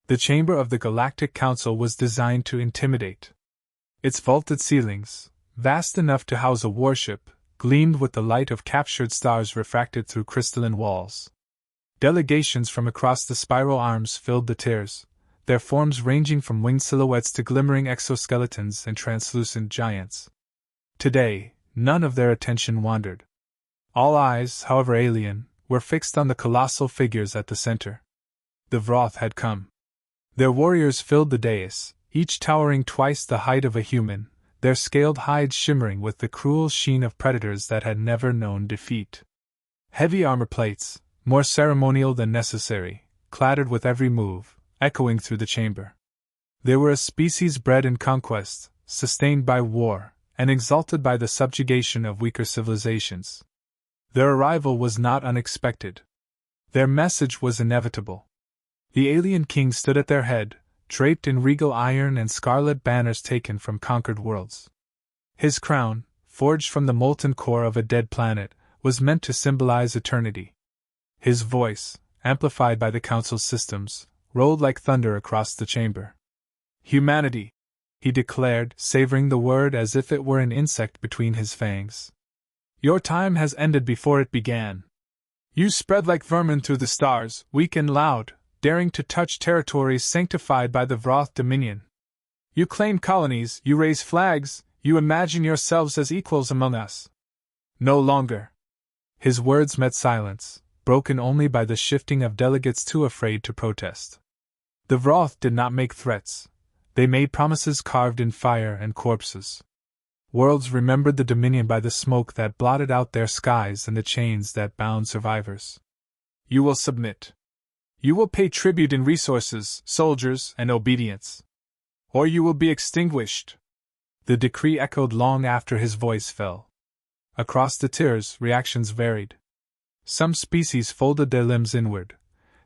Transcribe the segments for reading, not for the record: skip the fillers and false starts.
The chamber of the Galactic Council was designed to intimidate. Its vaulted ceilings, vast enough to house a warship, gleamed with the light of captured stars refracted through crystalline walls. Delegations from across the spiral arms filled the tiers, their forms ranging from winged silhouettes to glimmering exoskeletons and translucent giants. Today, none of their attention wandered. All eyes, however alien, were fixed on the colossal figures at the center. The Vroth had come. Their warriors filled the dais, each towering twice the height of a human, their scaled hides shimmering with the cruel sheen of predators that had never known defeat. Heavy armor plates, more ceremonial than necessary, clattered with every move, echoing through the chamber. They were a species bred in conquest, sustained by war, and exalted by the subjugation of weaker civilizations. Their arrival was not unexpected. Their message was inevitable. The alien king stood at their head, draped in regal iron and scarlet banners taken from conquered worlds. His crown, forged from the molten core of a dead planet, was meant to symbolize eternity. His voice, amplified by the council's systems, rolled like thunder across the chamber. "Humanity," he declared, savoring the word as if it were an insect between his fangs. "Your time has ended before it began. You spread like vermin through the stars, weak and loud, daring to touch territories sanctified by the Vroth dominion. You claim colonies, you raise flags, you imagine yourselves as equals among us. No longer." His words met silence, broken only by the shifting of delegates too afraid to protest. The Vroth did not make threats. They made promises carved in fire and corpses. Worlds remembered the Dominion by the smoke that blotted out their skies and the chains that bound survivors. "You will submit. You will pay tribute in resources, soldiers, and obedience. Or you will be extinguished." The decree echoed long after his voice fell. Across the tiers, reactions varied. Some species folded their limbs inward,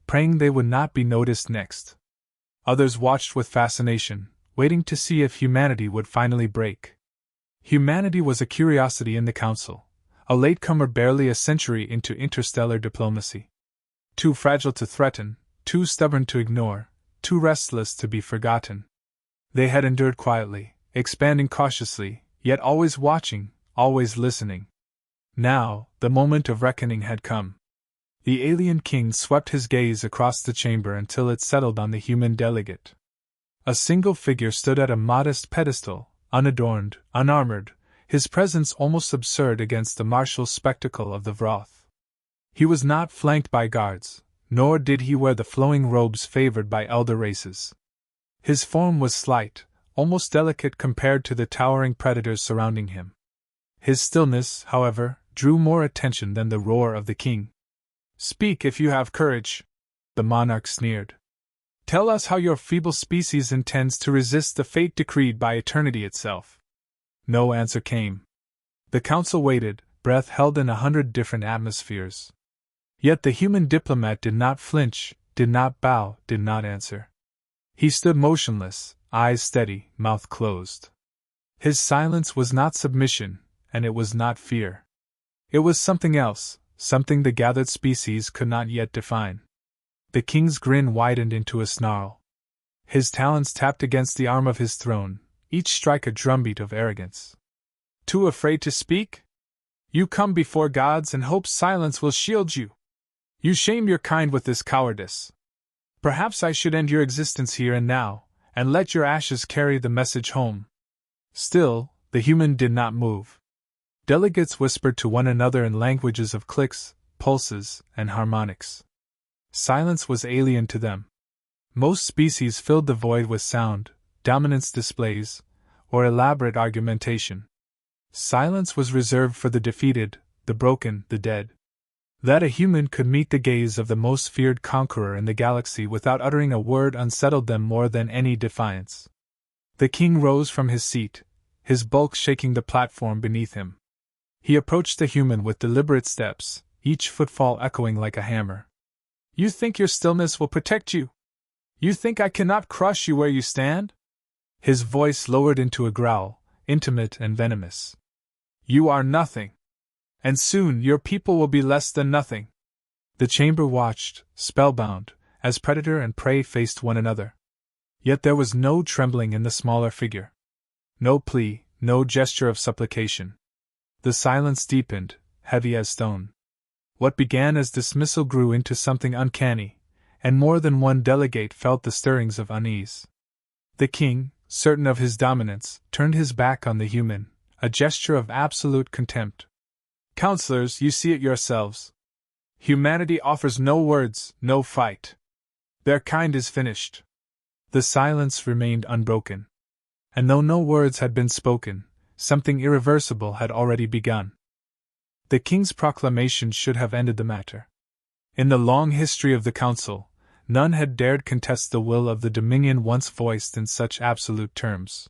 praying they would not be noticed next. Others watched with fascination, waiting to see if humanity would finally break. Humanity was a curiosity in the council, a latecomer barely a century into interstellar diplomacy. Too fragile to threaten, too stubborn to ignore, too restless to be forgotten. They had endured quietly, expanding cautiously, yet always watching, always listening. Now, the moment of reckoning had come. The alien king swept his gaze across the chamber until it settled on the human delegate. A single figure stood at a modest pedestal, unadorned, unarmored, his presence almost absurd against the martial spectacle of the Vroth. He was not flanked by guards, nor did he wear the flowing robes favored by elder races. His form was slight, almost delicate compared to the towering predators surrounding him. His stillness, however, drew more attention than the roar of the king. "Speak if you have courage," the monarch sneered. "Tell us how your feeble species intends to resist the fate decreed by eternity itself." No answer came. The council waited, breath held in 100 different atmospheres. Yet the human diplomat did not flinch, did not bow, did not answer. He stood motionless, eyes steady, mouth closed. His silence was not submission, and it was not fear. It was something else, something the gathered species could not yet define. The king's grin widened into a snarl. His talons tapped against the arm of his throne, each strike a drumbeat of arrogance. "Too afraid to speak? You come before gods and hope silence will shield you. You shame your kind with this cowardice. Perhaps I should end your existence here and now, and let your ashes carry the message home." Still, the human did not move. Delegates whispered to one another in languages of clicks, pulses, and harmonics. Silence was alien to them. Most species filled the void with sound, dominance displays, or elaborate argumentation. Silence was reserved for the defeated, the broken, the dead. That a human could meet the gaze of the most feared conqueror in the galaxy without uttering a word unsettled them more than any defiance. The king rose from his seat, his bulk shaking the platform beneath him. He approached the human with deliberate steps, each footfall echoing like a hammer. "You think your stillness will protect you? You think I cannot crush you where you stand?" His voice lowered into a growl, intimate and venomous. "You are nothing. And soon your people will be less than nothing." The chamber watched, spellbound, as predator and prey faced one another. Yet there was no trembling in the smaller figure. No plea, no gesture of supplication. The silence deepened, heavy as stone. What began as dismissal grew into something uncanny, and more than one delegate felt the stirrings of unease. The king, certain of his dominance, turned his back on the human, a gesture of absolute contempt. Councillors, you see it yourselves. Humanity offers no words, no fight. Their kind is finished. The silence remained unbroken. And though no words had been spoken, something irreversible had already begun. The king's proclamation should have ended the matter. In the long history of the council, none had dared contest the will of the dominion once voiced in such absolute terms.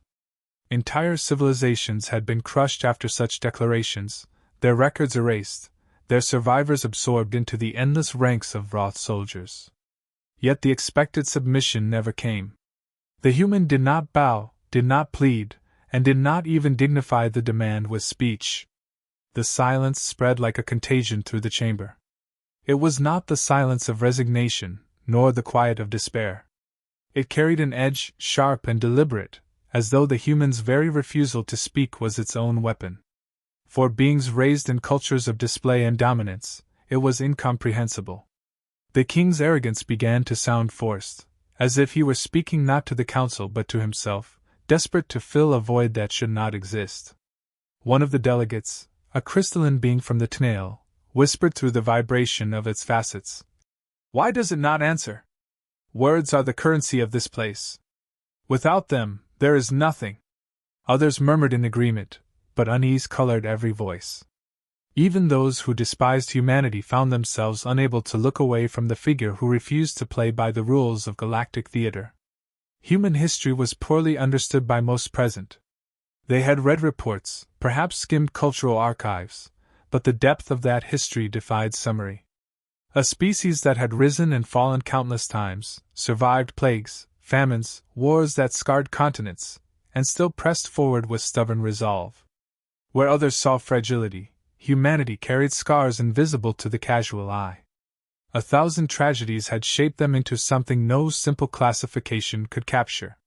Entire civilizations had been crushed after such declarations, their records erased, their survivors absorbed into the endless ranks of Roth soldiers. Yet the expected submission never came. The human did not bow, did not plead, and did not even dignify the demand with speech. The silence spread like a contagion through the chamber. It was not the silence of resignation, nor the quiet of despair. It carried an edge, sharp and deliberate, as though the human's very refusal to speak was its own weapon. For beings raised in cultures of display and dominance, it was incomprehensible. The king's arrogance began to sound forced, as if he were speaking not to the council but to himself, desperate to fill a void that should not exist. One of the delegates, a crystalline being from the Tnail, whispered through the vibration of its facets, "Why does it not answer? Words are the currency of this place. Without them, there is nothing." Others murmured in agreement, but unease colored every voice. Even those who despised humanity found themselves unable to look away from the figure who refused to play by the rules of galactic theater. Human history was poorly understood by most present. They had read reports, perhaps skimmed cultural archives, but the depth of that history defied summary. A species that had risen and fallen countless times, survived plagues, famines, wars that scarred continents, and still pressed forward with stubborn resolve. Where others saw fragility, humanity carried scars invisible to the casual eye. 1,000 tragedies had shaped them into something no simple classification could capture.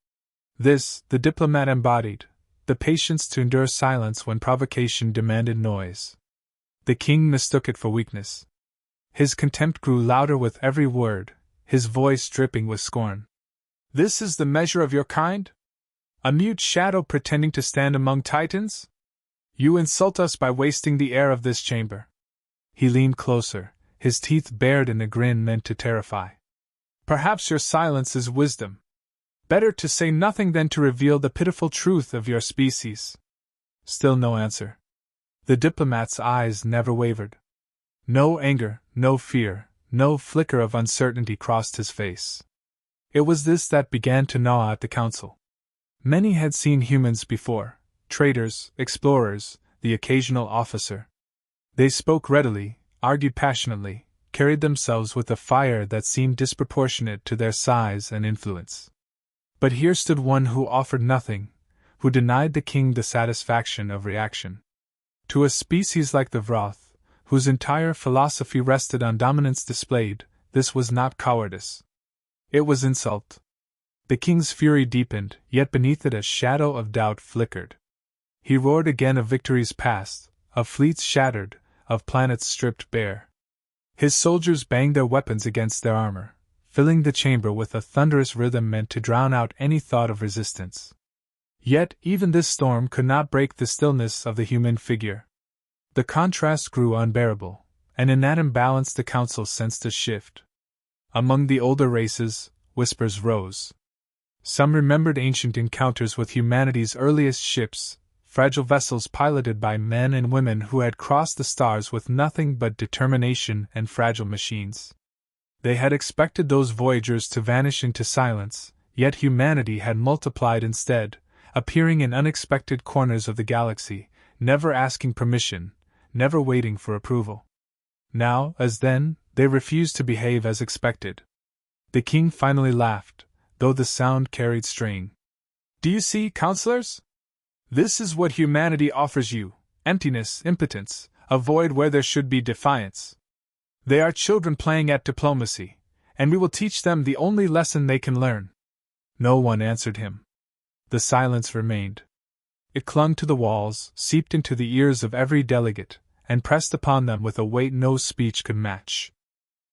This, the diplomat embodied, the patience to endure silence when provocation demanded noise. The king mistook it for weakness. His contempt grew louder with every word, his voice dripping with scorn. "This is the measure of your kind? A mute shadow pretending to stand among titans? You insult us by wasting the air of this chamber." He leaned closer, his teeth bared in a grin meant to terrify. "Perhaps your silence is wisdom. Better to say nothing than to reveal the pitiful truth of your species." Still no answer. The diplomat's eyes never wavered. No anger, no fear, no flicker of uncertainty crossed his face. It was this that began to gnaw at the council. Many had seen humans before, traders, explorers, the occasional officer. They spoke readily, argued passionately, carried themselves with a fire that seemed disproportionate to their size and influence. But here stood one who offered nothing, who denied the king the satisfaction of reaction. To a species like the Vroth, whose entire philosophy rested on dominance displayed, this was not cowardice. It was insult. The king's fury deepened, yet beneath it a shadow of doubt flickered. He roared again of victories past, of fleets shattered, of planets stripped bare. His soldiers banged their weapons against their armor, filling the chamber with a thunderous rhythm meant to drown out any thought of resistance. Yet even this storm could not break the stillness of the human figure. The contrast grew unbearable, and in that imbalance the council sensed a shift. Among the older races, whispers rose. Some remembered ancient encounters with humanity's earliest ships, fragile vessels piloted by men and women who had crossed the stars with nothing but determination and fragile machines. They had expected those voyagers to vanish into silence, yet humanity had multiplied instead, appearing in unexpected corners of the galaxy, never asking permission, never waiting for approval. Now, as then, they refused to behave as expected. The king finally laughed, though the sound carried strain. "Do you see, councillors? This is what humanity offers you: emptiness, impotence, a void where there should be defiance. They are children playing at diplomacy, and we will teach them the only lesson they can learn." No one answered him. The silence remained. It clung to the walls, seeped into the ears of every delegate, and pressed upon them with a weight no speech could match.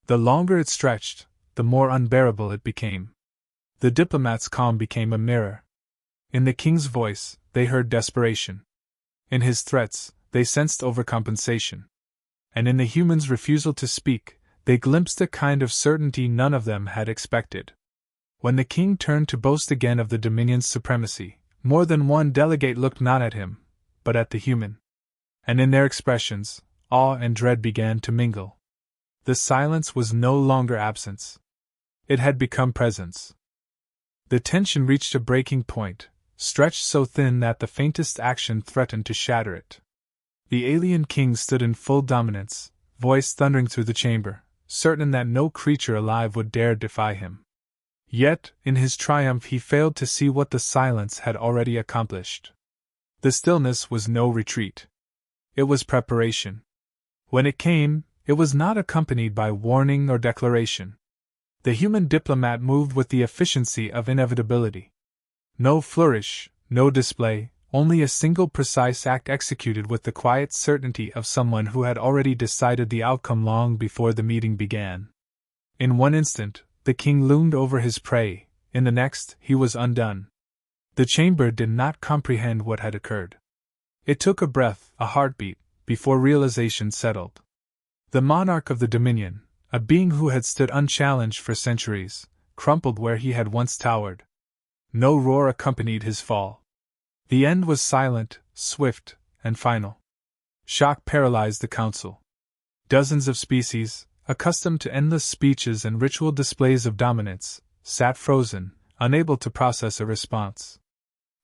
The longer it stretched, the more unbearable it became. The diplomat's calm became a mirror. In the king's voice, they heard desperation. In his threats, they sensed overcompensation. And in the human's refusal to speak, they glimpsed a kind of certainty none of them had expected. When the king turned to boast again of the Dominion's supremacy, more than one delegate looked not at him, but at the human. And in their expressions, awe and dread began to mingle. The silence was no longer absence. It had become presence. The tension reached a breaking point, stretched so thin that the faintest action threatened to shatter it. The alien king stood in full dominance, voice thundering through the chamber, certain that no creature alive would dare defy him. Yet, in his triumph he failed to see what the silence had already accomplished. The stillness was no retreat. It was preparation. When it came, it was not accompanied by warning or declaration. The human diplomat moved with the efficiency of inevitability. No flourish, no display, only a single precise act executed with the quiet certainty of someone who had already decided the outcome long before the meeting began. In one instant, the king loomed over his prey, in the next, he was undone. The chamber did not comprehend what had occurred. It took a breath, a heartbeat, before realization settled. The monarch of the Dominion, a being who had stood unchallenged for centuries, crumpled where he had once towered. No roar accompanied his fall. The end was silent, swift, and final. Shock paralyzed the council. Dozens of species, accustomed to endless speeches and ritual displays of dominance, sat frozen, unable to process a response.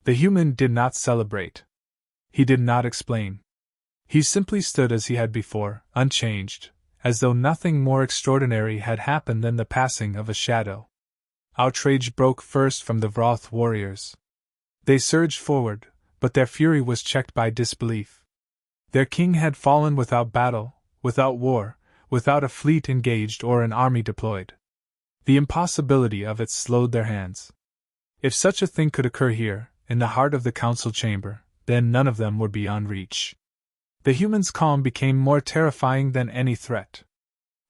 The human did not celebrate. He did not explain. He simply stood as he had before, unchanged, as though nothing more extraordinary had happened than the passing of a shadow. Outrage broke first from the Vroth warriors. They surged forward, but their fury was checked by disbelief. Their king had fallen without battle, without war, without a fleet engaged or an army deployed. The impossibility of it slowed their hands. If such a thing could occur here, in the heart of the council chamber, then none of them were beyond reach. The human's calm became more terrifying than any threat.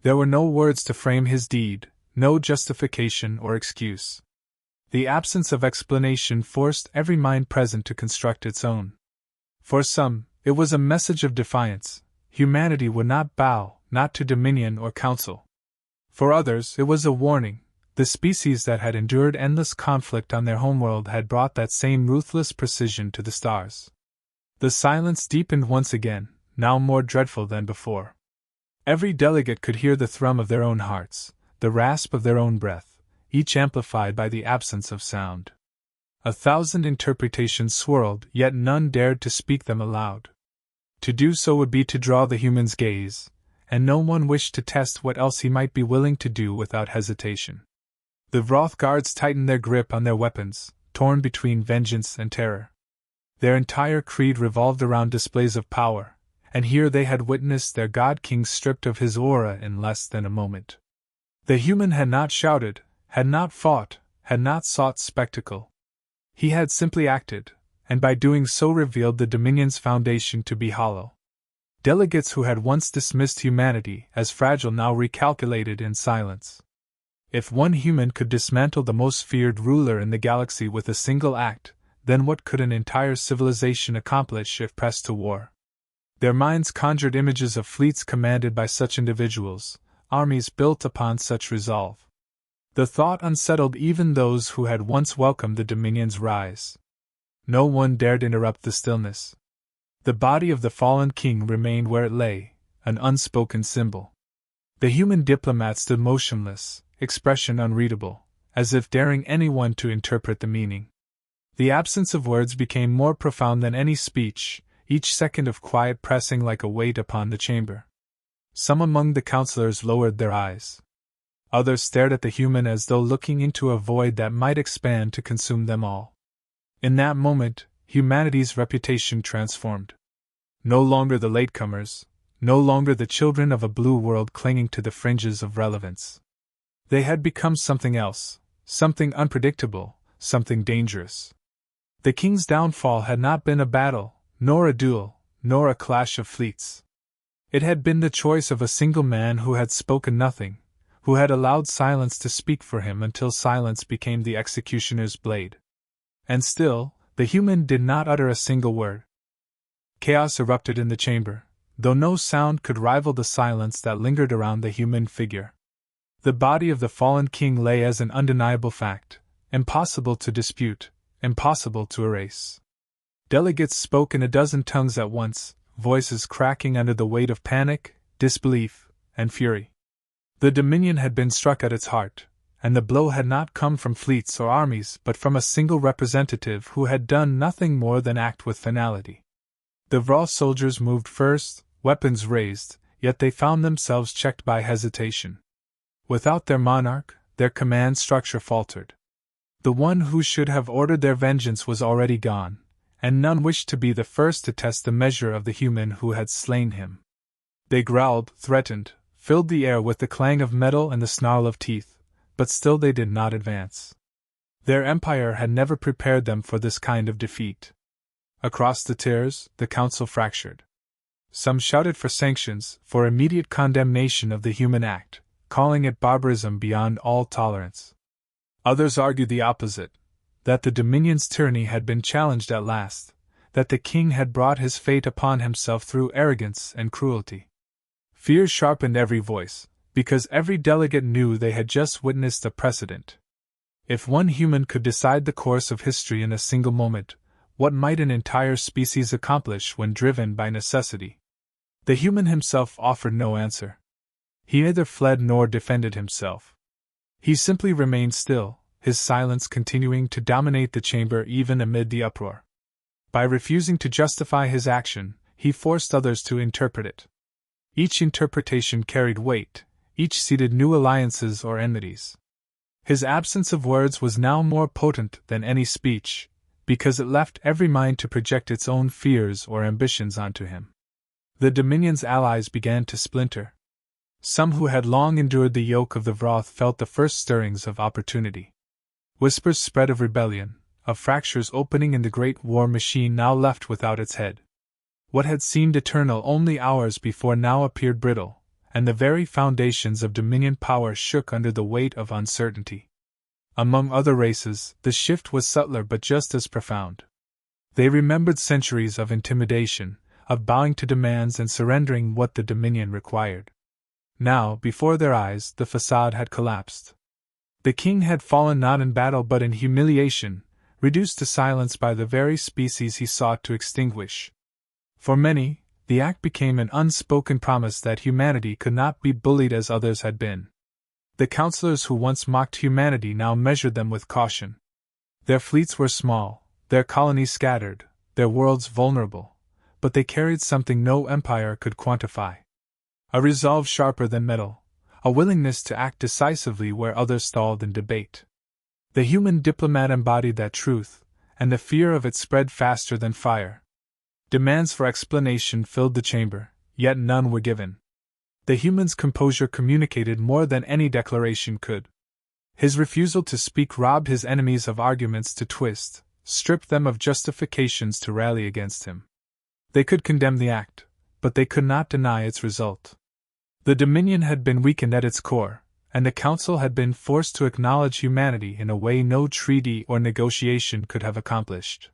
There were no words to frame his deed, no justification or excuse. The absence of explanation forced every mind present to construct its own. For some, it was a message of defiance. Humanity would not bow, not to dominion or council. For others, it was a warning. The species that had endured endless conflict on their homeworld had brought that same ruthless precision to the stars. The silence deepened once again, now more dreadful than before. Every delegate could hear the thrum of their own hearts, the rasp of their own breath, each amplified by the absence of sound. 1,000 interpretations swirled, yet none dared to speak them aloud. To do so would be to draw the human's gaze, and no one wished to test what else he might be willing to do without hesitation. The Vroth guards tightened their grip on their weapons, torn between vengeance and terror. Their entire creed revolved around displays of power, and here they had witnessed their god-king stripped of his aura in less than a moment. The human had not shouted, had not fought, had not sought spectacle. He had simply acted, and by doing so revealed the Dominion's foundation to be hollow. Delegates who had once dismissed humanity as fragile now recalculated in silence. If one human could dismantle the most feared ruler in the galaxy with a single act, then what could an entire civilization accomplish if pressed to war? Their minds conjured images of fleets commanded by such individuals, armies built upon such resolve. The thought unsettled even those who had once welcomed the Dominion's rise. No one dared interrupt the stillness. The body of the fallen king remained where it lay, an unspoken symbol. The human diplomat stood motionless, expression unreadable, as if daring anyone to interpret the meaning. The absence of words became more profound than any speech, each second of quiet pressing like a weight upon the chamber. Some among the counselors lowered their eyes. Others stared at the human as though looking into a void that might expand to consume them all. In that moment, humanity's reputation transformed. No longer the latecomers, no longer the children of a blue world clinging to the fringes of relevance. They had become something else, something unpredictable, something dangerous. The king's downfall had not been a battle, nor a duel, nor a clash of fleets. It had been the choice of a single man who had spoken nothing, who had allowed silence to speak for him until silence became the executioner's blade. And still, the human did not utter a single word. Chaos erupted in the chamber, though no sound could rival the silence that lingered around the human figure. The body of the fallen king lay as an undeniable fact, impossible to dispute, impossible to erase. Delegates spoke in a dozen tongues at once, voices cracking under the weight of panic, disbelief, and fury. The Dominion had been struck at its heart, and the blow had not come from fleets or armies but from a single representative who had done nothing more than act with finality. The raw soldiers moved first, weapons raised, yet they found themselves checked by hesitation. Without their monarch, their command structure faltered. The one who should have ordered their vengeance was already gone, and none wished to be the first to test the measure of the human who had slain him. They growled, threatened, filled the air with the clang of metal and the snarl of teeth, but still they did not advance. Their empire had never prepared them for this kind of defeat. Across the tiers, the council fractured. Some shouted for sanctions, for immediate condemnation of the human act, calling it barbarism beyond all tolerance. Others argued the opposite, that the Dominion's tyranny had been challenged at last, that the king had brought his fate upon himself through arrogance and cruelty. Fear sharpened every voice, because every delegate knew they had just witnessed a precedent. If one human could decide the course of history in a single moment, what might an entire species accomplish when driven by necessity? The human himself offered no answer. He neither fled nor defended himself. He simply remained still, his silence continuing to dominate the chamber even amid the uproar. By refusing to justify his action, he forced others to interpret it. Each interpretation carried weight, each seeded new alliances or enmities. His absence of words was now more potent than any speech, because it left every mind to project its own fears or ambitions onto him. The Dominion's allies began to splinter. Some who had long endured the yoke of the Vroth felt the first stirrings of opportunity. Whispers spread of rebellion, of fractures opening in the great war machine now left without its head. What had seemed eternal only hours before now appeared brittle, and the very foundations of Dominion power shook under the weight of uncertainty. Among other races, the shift was subtler but just as profound. They remembered centuries of intimidation, of bowing to demands and surrendering what the Dominion required. Now, before their eyes, the facade had collapsed. The king had fallen not in battle but in humiliation, reduced to silence by the very species he sought to extinguish. For many, the act became an unspoken promise that humanity could not be bullied as others had been. The counselors who once mocked humanity now measured them with caution. Their fleets were small, their colonies scattered, their worlds vulnerable, but they carried something no empire could quantify. A resolve sharper than metal, a willingness to act decisively where others stalled in debate. The human diplomat embodied that truth, and the fear of it spread faster than fire. Demands for explanation filled the chamber, yet none were given. The human's composure communicated more than any declaration could. His refusal to speak robbed his enemies of arguments to twist, stripped them of justifications to rally against him. They could condemn the act, but they could not deny its result. The Dominion had been weakened at its core, and the Council had been forced to acknowledge humanity in a way no treaty or negotiation could have accomplished.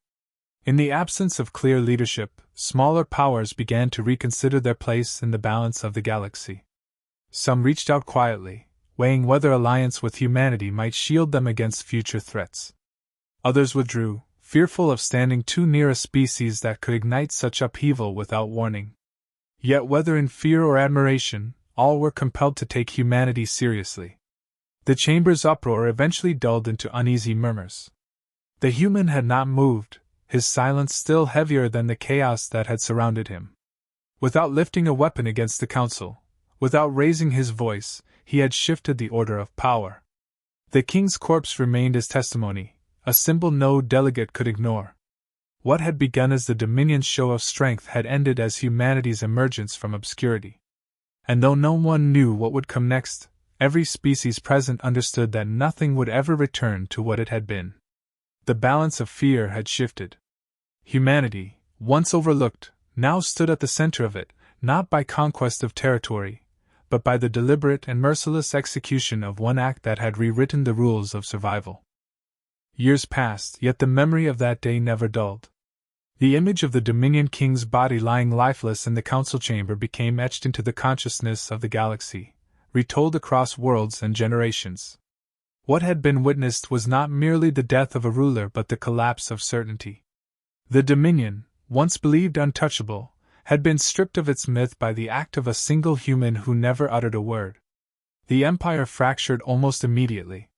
In the absence of clear leadership, smaller powers began to reconsider their place in the balance of the galaxy. Some reached out quietly, weighing whether alliance with humanity might shield them against future threats. Others withdrew, fearful of standing too near a species that could ignite such upheaval without warning. Yet whether in fear or admiration, all were compelled to take humanity seriously. The chamber's uproar eventually dulled into uneasy murmurs. The human had not moved, his silence still heavier than the chaos that had surrounded him. Without lifting a weapon against the council, without raising his voice, he had shifted the order of power. The king's corpse remained as testimony, a symbol no delegate could ignore. What had begun as the Dominion's show of strength had ended as humanity's emergence from obscurity. And though no one knew what would come next, every species present understood that nothing would ever return to what it had been. The balance of fear had shifted. Humanity, once overlooked, now stood at the center of it, not by conquest of territory, but by the deliberate and merciless execution of one act that had rewritten the rules of survival. Years passed, yet the memory of that day never dulled. The image of the Dominion King's body lying lifeless in the council chamber became etched into the consciousness of the galaxy, retold across worlds and generations. What had been witnessed was not merely the death of a ruler but the collapse of certainty. The Dominion, once believed untouchable, had been stripped of its myth by the act of a single human who never uttered a word. The Empire fractured almost immediately.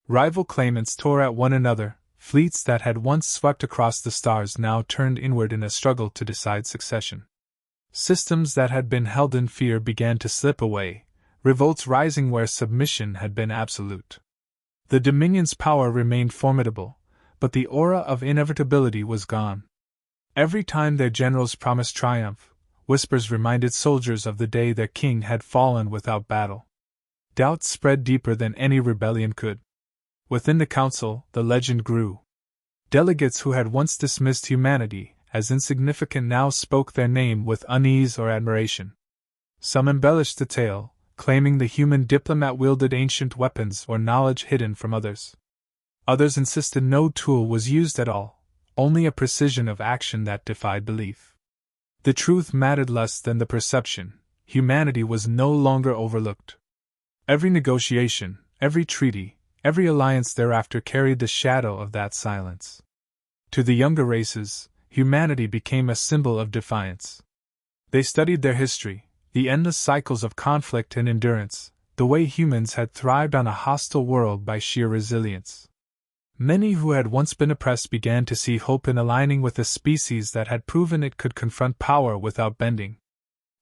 Rival claimants tore at one another, fleets that had once swept across the stars now turned inward in a struggle to decide succession. Systems that had been held in fear began to slip away, revolts rising where submission had been absolute. The Dominion's power remained formidable, but the aura of inevitability was gone. Every time their generals promised triumph, whispers reminded soldiers of the day their king had fallen without battle. Doubt spread deeper than any rebellion could. Within the council, the legend grew. Delegates who had once dismissed humanity as insignificant now spoke their name with unease or admiration. Some embellished the tale, claiming the human diplomat wielded ancient weapons or knowledge hidden from others. Others insisted no tool was used at all, only a precision of action that defied belief. The truth mattered less than the perception. Humanity was no longer overlooked. Every negotiation, every treaty, every alliance thereafter carried the shadow of that silence. To the younger races, humanity became a symbol of defiance. They studied their history, the endless cycles of conflict and endurance, the way humans had thrived on a hostile world by sheer resilience. Many who had once been oppressed began to see hope in aligning with a species that had proven it could confront power without bending.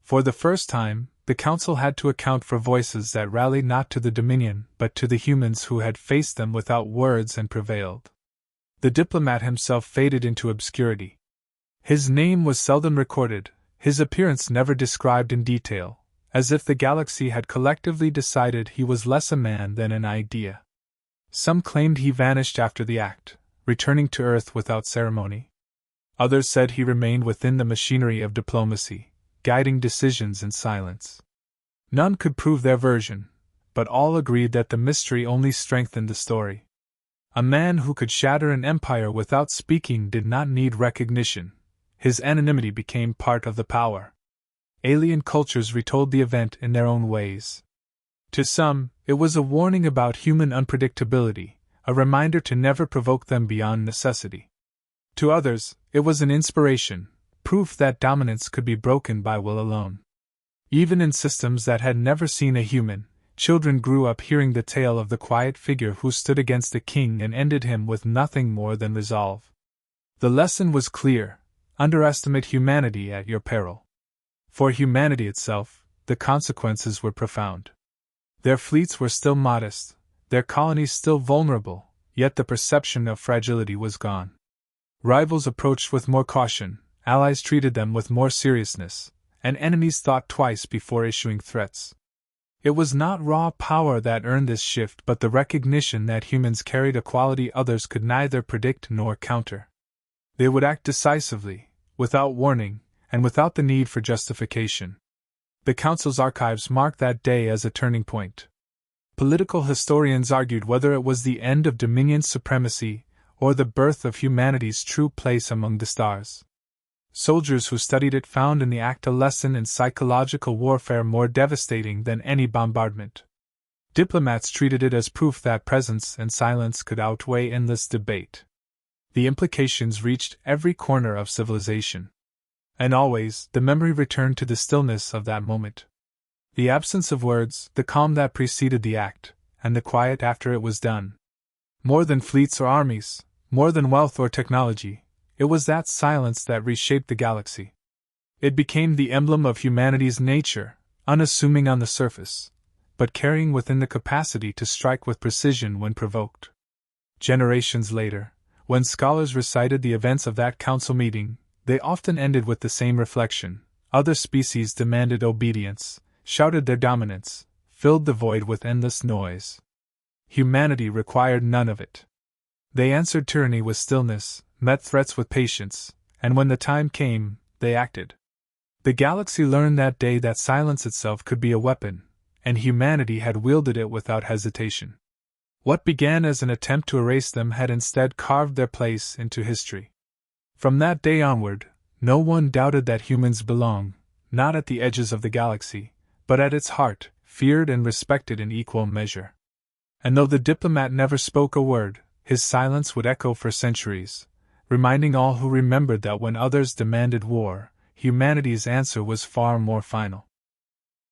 For the first time, the Council had to account for voices that rallied not to the Dominion but to the humans who had faced them without words and prevailed. The Diplomat himself faded into obscurity. His name was seldom recorded, his appearance never described in detail, as if the galaxy had collectively decided he was less a man than an idea. Some claimed he vanished after the act, returning to Earth without ceremony. Others said he remained within the machinery of diplomacy, guiding decisions in silence. None could prove their version, but all agreed that the mystery only strengthened the story. A man who could shatter an empire without speaking did not need recognition. His anonymity became part of the power. Alien cultures retold the event in their own ways. To some, it was a warning about human unpredictability, a reminder to never provoke them beyond necessity. To others, it was an inspiration, proof that dominance could be broken by will alone. Even in systems that had never seen a human, children grew up hearing the tale of the quiet figure who stood against the king and ended him with nothing more than resolve. The lesson was clear: underestimate humanity at your peril. For humanity itself, the consequences were profound. Their fleets were still modest, their colonies still vulnerable, yet the perception of fragility was gone. Rivals approached with more caution, allies treated them with more seriousness, and enemies thought twice before issuing threats. It was not raw power that earned this shift but the recognition that humans carried a quality others could neither predict nor counter. They would act decisively, without warning, and without the need for justification. The Council's archives marked that day as a turning point. Political historians argued whether it was the end of Dominion supremacy or the birth of humanity's true place among the stars. Soldiers who studied it found in the act a lesson in psychological warfare more devastating than any bombardment. Diplomats treated it as proof that presence and silence could outweigh endless debate. The implications reached every corner of civilization. And always, the memory returned to the stillness of that moment. The absence of words, the calm that preceded the act, and the quiet after it was done. More than fleets or armies, more than wealth or technology, it was that silence that reshaped the galaxy. It became the emblem of humanity's nature, unassuming on the surface, but carrying within the capacity to strike with precision when provoked. Generations later, when scholars recited the events of that council meeting, they often ended with the same reflection: other species demanded obedience, shouted their dominance, filled the void with endless noise. Humanity required none of it. They answered tyranny with stillness, met threats with patience, and when the time came, they acted. The galaxy learned that day that silence itself could be a weapon, and humanity had wielded it without hesitation. What began as an attempt to erase them had instead carved their place into history. From that day onward, no one doubted that humans belong, not at the edges of the galaxy, but at its heart, feared and respected in equal measure. And though the diplomat never spoke a word, his silence would echo for centuries, reminding all who remembered that when others demanded war, humanity's answer was far more final.